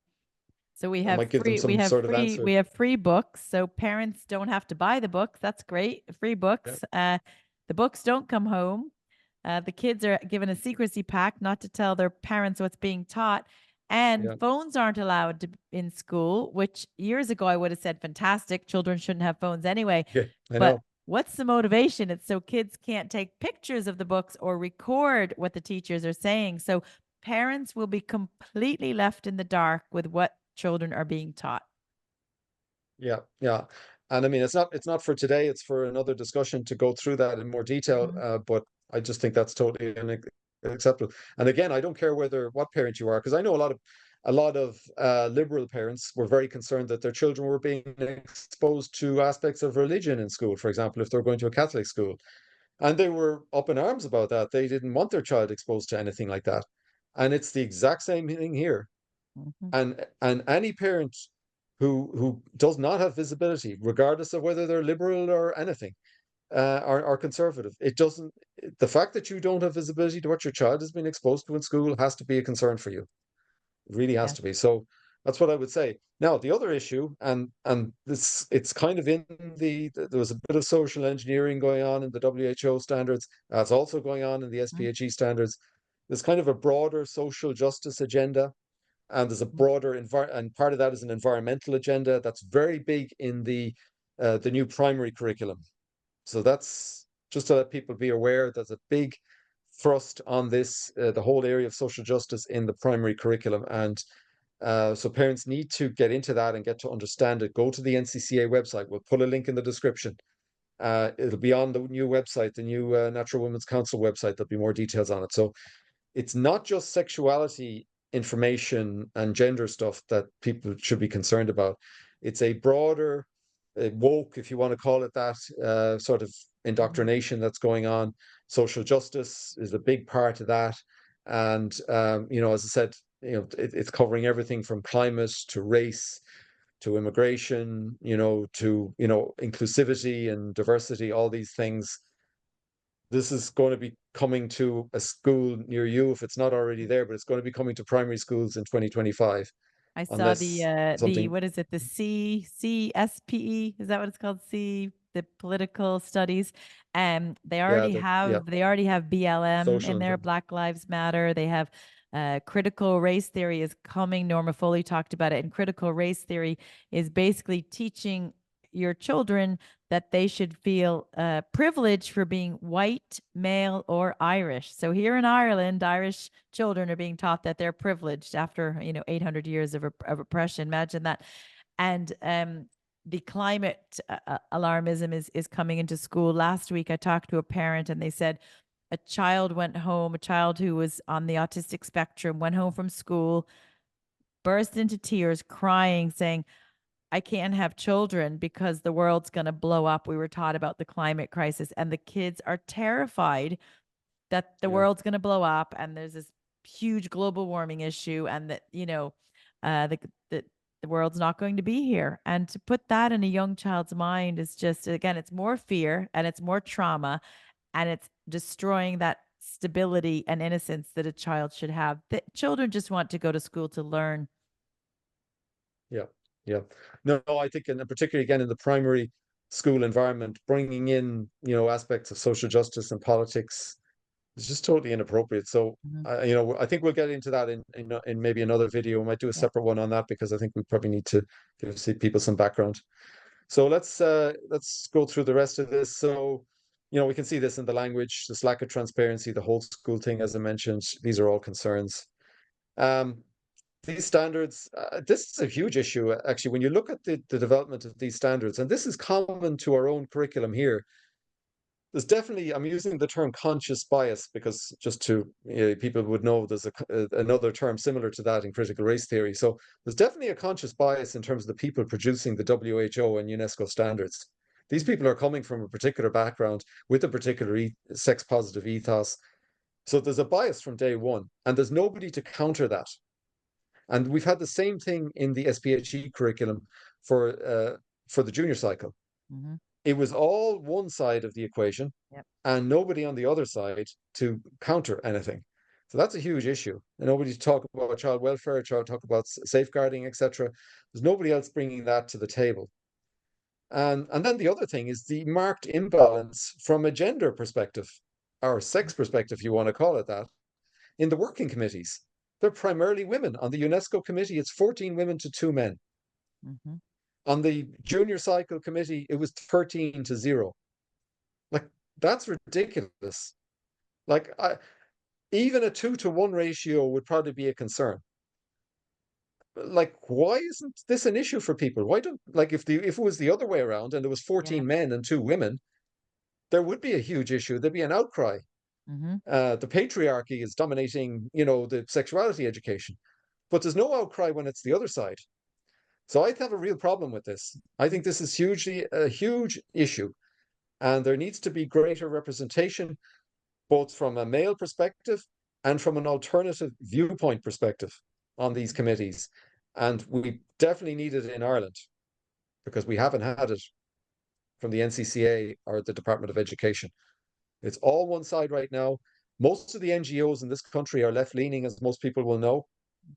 So we It have might give them free, we some have sort of free, answer. we have free books. So parents don't have to buy the books. That's great. Free books. The books don't come home. The kids are given a secrecy pact not to tell their parents what's being taught. And phones aren't allowed in school, which years ago I would have said fantastic. Children shouldn't have phones anyway. Yeah, I but know. what's the motivation? It's so kids can't take pictures of the books or record what the teachers are saying. So parents will be completely left in the dark with what children are being taught. Yeah, yeah. And I mean, it's not for today, it's for another discussion to go through that in more detail. But I just think that's totally unacceptable. And again, I don't care what parent you are, because I know a lot of liberal parents were very concerned that their children were being exposed to aspects of religion in school, for example, if they're going to a Catholic school. And they were up in arms about that. They didn't want their child exposed to anything like that. And it's the exact same thing here. Mm-hmm. And any parent who does not have visibility, regardless of whether they're liberal or anything, are conservative, the fact that you don't have visibility to what your child has been exposed to in school has to be a concern for you. It really has Yeah. to be. So that's what I would say. Now, the other issue, and this, it's kind of there was a bit of social engineering going on in the WHO standards. It's also going on in the SPHE standards. There's kind of a broader social justice agenda, and there's a broader and part of that is an environmental agenda that's very big in the new primary curriculum. So that's just to let people be aware. There's a big thrust on this, the whole area of social justice in the primary curriculum, and so parents need to get into that and get to understand it. Go to the NCCA website. We'll put a link in the description. It'll be on the new website, the new Natural Women's Council website. There'll be more details on it. So it's not just sexuality information and gender stuff that people should be concerned about. It's a broader, woke, if you want to call it that, sort of indoctrination that's going on. Social justice is a big part of that. And, as I said, it's covering everything from climate to race to immigration, to, inclusivity and diversity, all these things. This is going to be coming to a school near you if it's not already there, but it's going to be coming to primary schools in 2025, I saw unless the something. what is it, the CSPE, is that what it's called? The political studies. They Yeah, already yeah, have BLM in there, social. Black Lives Matter. They have critical race theory is coming. Norma Foley talked about it. And critical race theory is basically teaching your children that they should feel privileged for being white, male, or Irish. So here in Ireland, Irish children are being taught that they're privileged after 800 years of oppression. Imagine that. And the climate alarmism is coming into school. Last week, I talked to a parent, and they said a child who was on the autistic spectrum, went home from school, burst into tears, crying, saying, I can't have children because the world's going to blow up. We were taught about the climate crisis, and the kids are terrified that the world's going to blow up, and there's this huge global warming issue, and that the world's not going to be here. And to put that in a young child's mind is just, again, it's more fear and it's more trauma. and it's destroying that stability and innocence that a child should have. The children just want to go to school to learn. Yeah, yeah. No, I think, and particularly again in the primary school environment, bringing in, aspects of social justice and politics is just totally inappropriate. So, I think we'll get into that in maybe another video. We might do a separate one on that because I think we probably need to give people some background. So let's go through the rest of this. So, we can see this in the language, this lack of transparency, the whole school thing, as I mentioned. These are all concerns. Um, these standards, this is a huge issue, actually, when you look at the development of these standards, and this is common to our own curriculum here. There's definitely, I'm using the term conscious bias because just to, people would know there's another term similar to that in critical race theory. So there's definitely a conscious bias in terms of the people producing the WHO and UNESCO standards. These people are coming from a particular background with a particular sex positive ethos. So there's a bias from day one, and there's nobody to counter that. And we've had the same thing in the SPHE curriculum for the junior cycle. Mm-hmm. It was all one side of the equation, yep. and nobody on the other side to counter anything. So that's a huge issue. And nobody to talk about child welfare, talk about safeguarding, etc. There's nobody else bringing that to the table. And then the other thing is the marked imbalance from a gender perspective, or sex perspective, if you want to call it that, in the working committees. They're primarily women. On the UNESCO committee, it's 14 women to 2 men. Mm-hmm. On the junior cycle committee, it was 13 to 0. Like, that's ridiculous. Like, even a 2-to-1 ratio would probably be a concern. Like, why isn't this an issue for people? Why don't, like, if it was the other way around and there was 14 men and 2 women, there would be a huge issue. There'd be an outcry. Mm-hmm. The patriarchy is dominating, the sexuality education, but there's no outcry when it's the other side. So I have a real problem with this. I think this is a huge issue, and there needs to be greater representation, both from a male perspective and from an alternative viewpoint perspective on these committees. And we definitely need it in Ireland because we haven't had it from the NCCA or the Department of Education. It's all one side right now. Most of the NGOs in this country are left-leaning, as most people will know.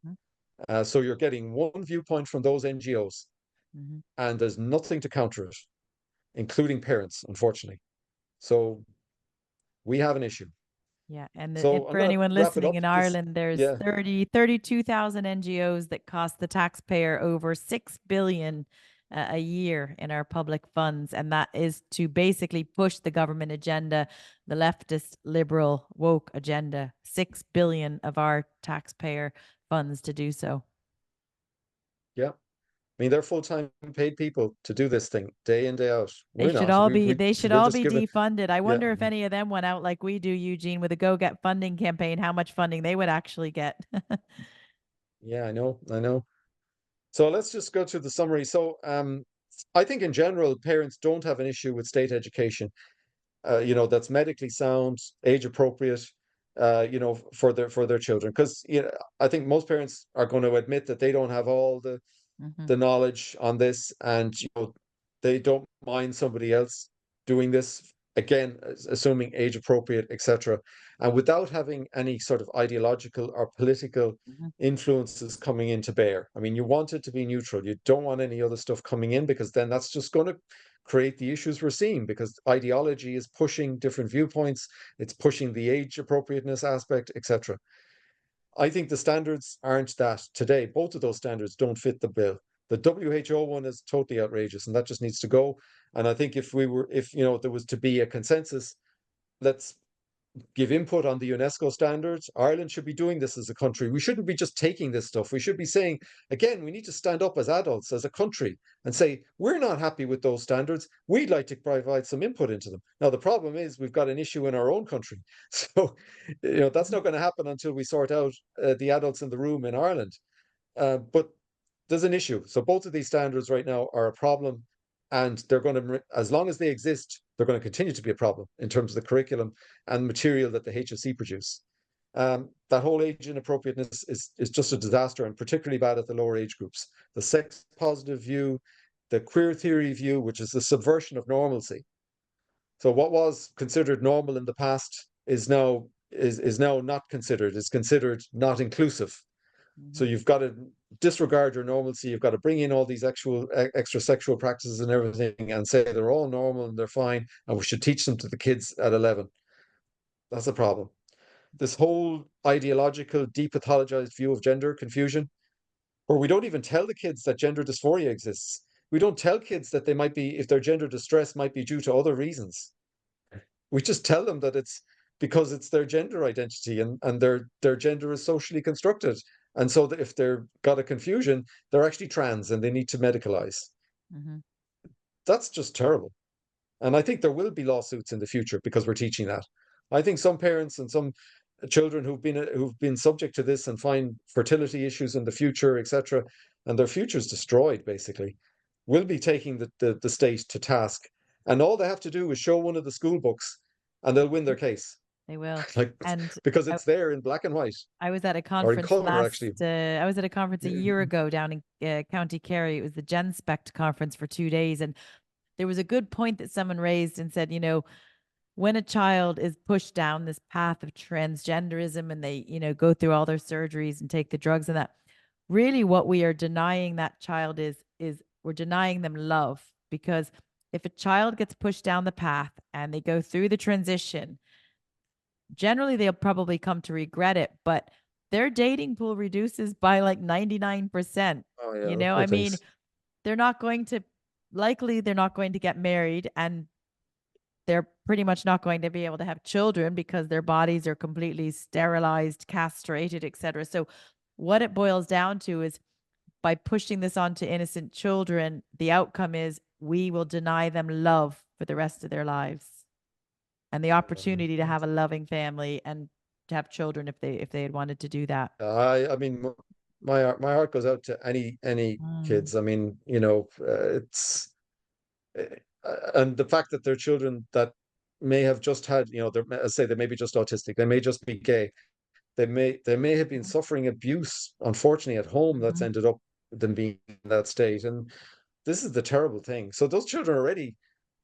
Mm-hmm. So you're getting one viewpoint from those NGOs, mm-hmm. and there's nothing to counter it, including parents, unfortunately. So we have an issue. Yeah, and so for anyone listening in Ireland, there's 32,000 NGOs that cost the taxpayer over 6 billion a year in our public funds, and that is to basically push the government agenda, the leftist, liberal, woke agenda. 6 billion of our taxpayer funds to do so. Yeah. I mean, they're full-time paid people to do this thing day in, day out. They should all be defunded. I wonder if any of them went out like we do, Eugene, with a Go Get Funding campaign, how much funding they would actually get. Yeah, I know. So let's just go through the summary. So I think in general, parents don't have an issue with state education, that's medically sound, age appropriate, for their children. Because I think most parents are going to admit that they don't have all the knowledge on this, and they don't mind somebody else doing this, again, assuming age appropriate, etc., and without having any sort of ideological or political influences coming into bear. I mean, you want it to be neutral. You don't want any other stuff coming in, because then that's just going to create the issues we're seeing, because ideology is pushing different viewpoints, it's pushing the age appropriateness aspect, etc. I think the standards aren't that today. Both of those standards don't fit the bill. The WHO one is totally outrageous, and that just needs to go. And I think if there was to be a consensus, let's give input on the UNESCO standards. Ireland should be doing this as a country. We shouldn't be just taking this stuff. We should be saying, again, we need to stand up as adults, as a country, and say, we're not happy with those standards. We'd like to provide some input into them. Now, the problem is we've got an issue in our own country. So, that's not going to happen until we sort out the adults in the room in Ireland. But there's an issue. So both of these standards right now are a problem, and they're going to, as long as they exist, they're going to continue to be a problem in terms of the curriculum and material that the HSE produce. That whole age inappropriateness is just a disaster, and particularly bad at the lower age groups. The sex positive view, the queer theory view, which is the subversion of normalcy. So what was considered normal in the past is now not considered, is considered not inclusive. So you've got to disregard your normalcy. You've got to bring in all these extra sexual practices and everything and say they're all normal and they're fine, and we should teach them to the kids at 11. That's a problem. This whole ideological, depathologized view of gender confusion, where we don't even tell the kids that gender dysphoria exists. We don't tell kids that they might be, if their gender distress might be due to other reasons. We just tell them that it's because it's their gender identity, and their gender is socially constructed. And so that if they've got a confusion, they're actually trans and they need to medicalize. That's just terrible. And I think there will be lawsuits in the future because we're teaching that. I think some parents and some children who've been subject to this and find fertility issues in the future, etc., and their future's destroyed, basically, will be taking the state to task. And all they have to do is show one of the school books and they'll win their case. They will. Like, And because it's there in black and white. I was at a Or in conference color, actually. I was at a conference a year ago down in County Kerry. It was the GenSpect conference for 2 days. And there was a good point that someone raised and said, when a child is pushed down this path of transgenderism and they, go through all their surgeries and take the drugs and that, really what we are denying that child is we're denying them love. Because if a child gets pushed down the path and they go through the transition, generally they'll probably come to regret it, but their dating pool reduces by like 99%. Oh, yeah, I mean, they're not going to get married, and they're pretty much not going to be able to have children because their bodies are completely sterilized, castrated, etc. So what it boils down to is, by pushing this onto innocent children, the outcome is we will deny them love for the rest of their lives and the opportunity to have a loving family and to have children if they had wanted to do that. I mean, my heart goes out to any kids. I mean, it's and the fact that they're children that may have just had, as I say, they may be just autistic, they may just be gay, they may have been suffering abuse, unfortunately, at home that's ended up them being in that state. And this is the terrible thing. So those children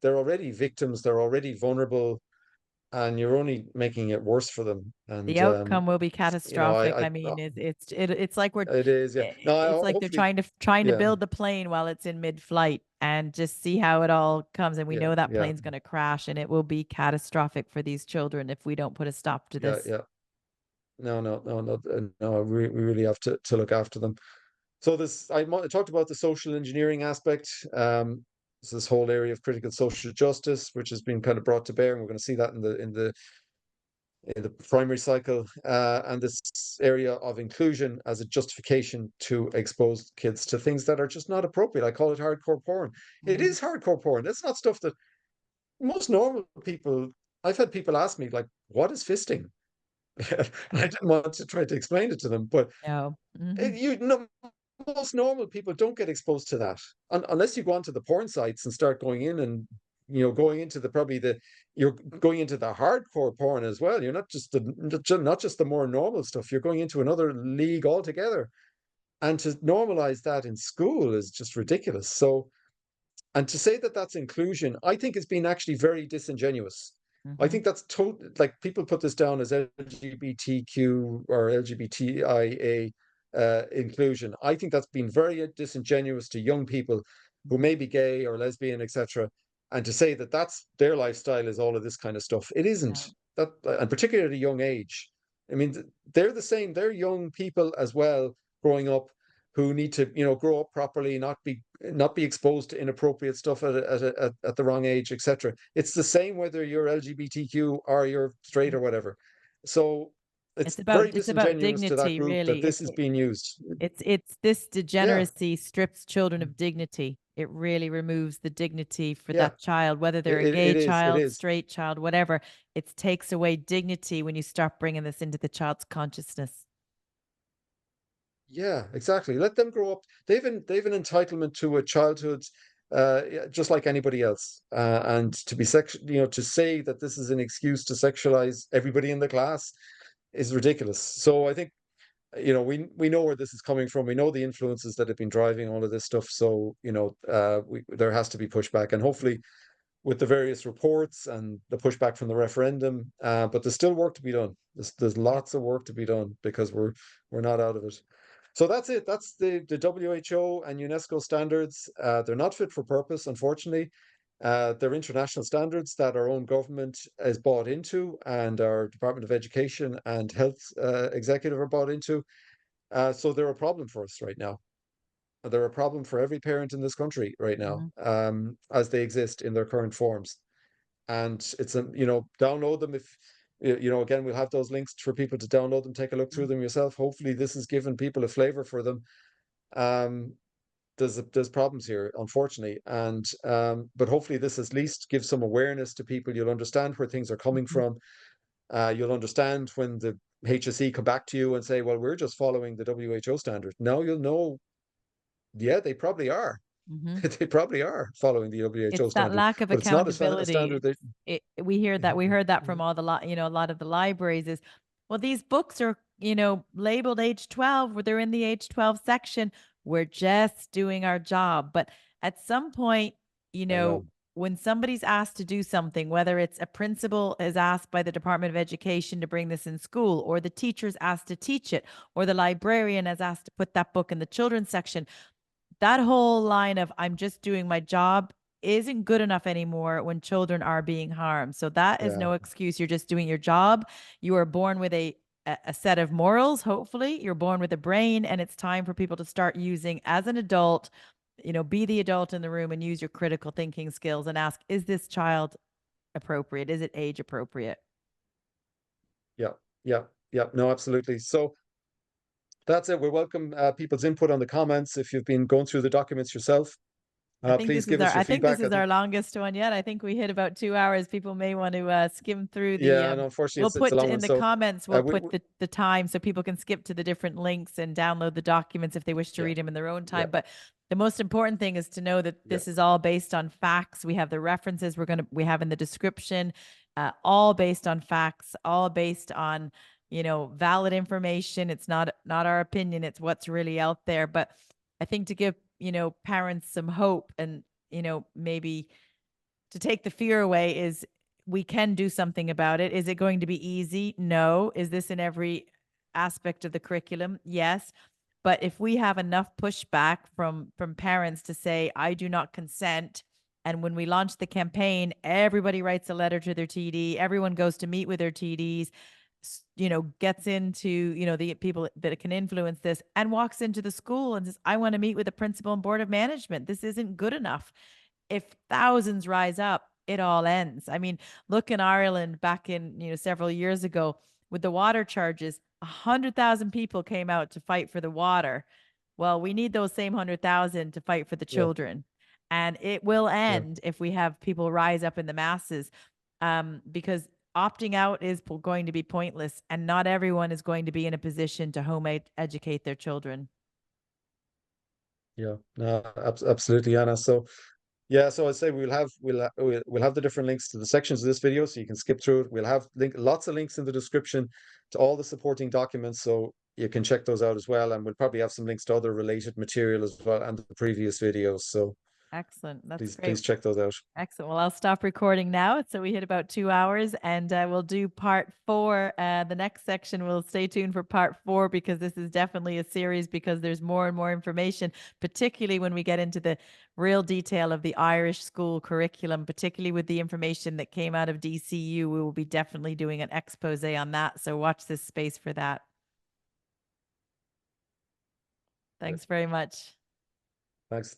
they're already victims, they're already vulnerable, and you're only making it worse for them. And the outcome will be catastrophic. I mean, it's like it is, yeah. No, it's like they're trying to build the plane while it's in mid-flight and just see how it all comes. And we know that plane's going to crash, and it will be catastrophic for these children if we don't put a stop to this. Yeah. No. We really have to look after them. So I talked about the social engineering aspect. This whole area of critical social justice, which has been kind of brought to bear, and we're going to see that in the primary cycle, and this area of inclusion as a justification to expose kids to things that are just not appropriate. I call it hardcore porn. It is hardcore porn. It's not stuff that most normal people. I've had people ask me, like, what is fisting? I didn't want to try to explain it to them, but no. Most normal people don't get exposed to that unless you go onto the porn sites and start going in and going into you're going into the hardcore porn as well. You're not just the more normal stuff. You're going into another league altogether, and to normalize that in school is just ridiculous. So, and to say that that's inclusion, I think has been actually very disingenuous. I think that's like people put this down as LGBTQ or LGBTIA inclusion. I think that's been very disingenuous to young people who may be gay or lesbian, etc. And to say that that's their lifestyle is all of this kind of stuff. It isn't. That, and particularly at a young age. I mean, they're the same. They're young people as well, growing up, who need to, grow up properly, not be exposed to inappropriate stuff at the wrong age, etc. It's the same whether you're LGBTQ or you're straight or whatever. So it's very disingenuous dignity, to that group really. that this is being used. It's this degeneracy strips children of dignity. It really removes the dignity for that child, whether they're a gay child, straight child, whatever. It takes away dignity when you start bringing this into the child's consciousness. Yeah, exactly. Let them grow up. They've an entitlement to a childhood, just like anybody else. And to be to say that this is an excuse to sexualize everybody in the class is ridiculous. So I think, we know where this is coming from. We know the influences that have been driving all of this stuff. So, there has to be pushback, and hopefully with the various reports and the pushback from the referendum. But there's still work to be done. There's lots of work to be done because we're not out of it. So that's it. That's the WHO and UNESCO standards. They're not fit for purpose, unfortunately. They're international standards that our own government is bought into, and our Department of Education and Health executive are bought into. So they're a problem for us right now. They're a problem for every parent in this country right now, as they exist in their current forms. And it's download them if again, we'll have those links for people to download them, take a look through them yourself. Hopefully this has given people a flavor for them. There's problems here, unfortunately, and but hopefully this at least gives some awareness to people. You'll understand where things are coming from. You'll understand when the HSE come back to you and say, well, we're just following the WHO standard. Now you'll know, yeah, they probably are. They probably are following the WHO it's standard. that lack of but accountability. It's not a standard that we heard that from all the a lot of the libraries is, well, these books are labeled age 12, where they're in the age 12 section. We're just doing our job. But at some point, when somebody's asked to do something, whether it's a principal is asked by the Department of Education to bring this in school, or the teacher's asked to teach it, or the librarian is asked to put that book in the children's section, that whole line of I'm just doing my job isn't good enough anymore when children are being harmed. So that is no excuse. You're just doing your job. You are born with a set of morals. Hopefully you're born with a brain, and it's time for people to start using, as an adult, be the adult in the room and use your critical thinking skills and ask, is this child appropriate? Is it age appropriate? Yeah. No, absolutely. So that's it. We welcome people's input on the comments. If you've been going through the documents yourself, please give us your feedback. I think this is our longest one yet. I think we hit about 2 hours. People may want to skim through the. Yeah, and unfortunately, we'll it's a long in one. the comments. We'll put the time so people can skip to the different links and download the documents if they wish to read them in their own time. But the most important thing is to know that this is all based on facts. We have the references we have in the description, all based on facts, all based on valid information. It's not our opinion. It's what's really out there. But I think to give parents some hope and maybe to take the fear away is we can do something about it. Is it going to be easy? No. Is this in every aspect of the curriculum? Yes. But if we have enough pushback from parents to say, I do not consent, and when we launch the campaign, everybody writes a letter to their TD, everyone goes to meet with their TDs, gets into, the people that can influence this, and walks into the school and says, I want to meet with the principal and board of management. This isn't good enough. If thousands rise up, it all ends. I mean, look in Ireland back in, several years ago with the water charges, 100,000 people came out to fight for the water. Well, we need those same 100,000 to fight for the children. And it will end if we have people rise up in the masses, because opting out is going to be pointless, and not everyone is going to be in a position to educate their children. Yeah, no, absolutely, Anna. So so I'd say we'll have the different links to the sections of this video, so you can skip through it. We'll have lots of links in the description to all the supporting documents, so you can check those out as well. And we'll probably have some links to other related material as well, and the previous videos. So excellent. That's great. Please check those out. Excellent. Well, I'll stop recording now. So we hit about 2 hours, and we'll do part 4. The next section, we'll stay tuned for part 4, because this is definitely a series, because there's more and more information, particularly when we get into the real detail of the Irish school curriculum, particularly with the information that came out of DCU. We will be definitely doing an expose on that. So watch this space for that. Thanks very much. Thanks.